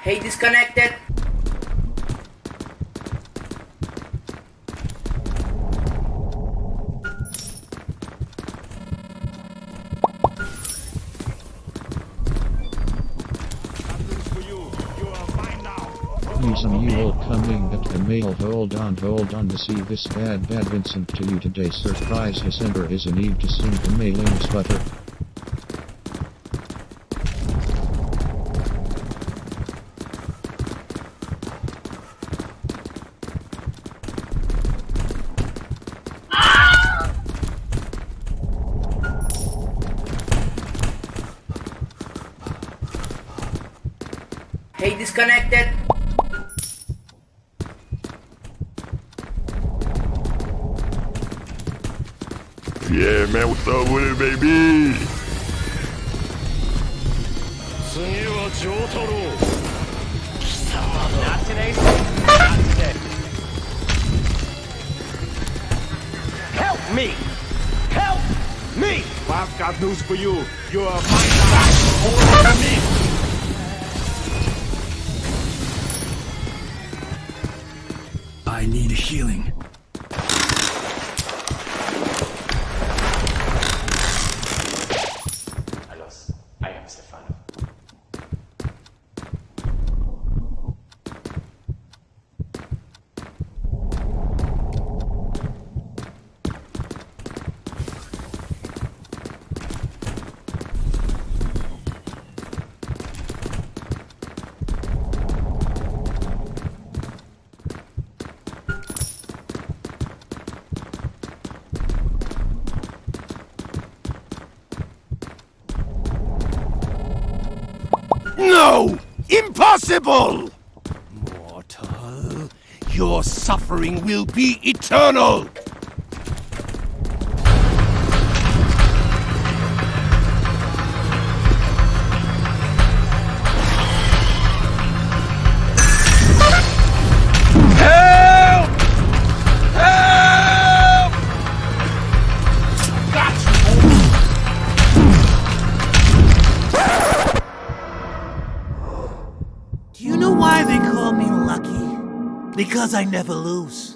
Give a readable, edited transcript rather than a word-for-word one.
Hey, disconnected. Some you all coming at the mail. Hold on to see this bad Vincent to you today. Surprise December is an eve to sing the mailings butter. Hey, disconnected. Yeah, man, what's up with it, baby? Not today. Not today. Help me! Help me! Well, I've got news for you. You're my me. I need healing. Alos, I am Stefano. No! Impossible! Mortal, your suffering will be eternal! Help! Help! Got you! Do you know why they call me lucky? Because I never lose.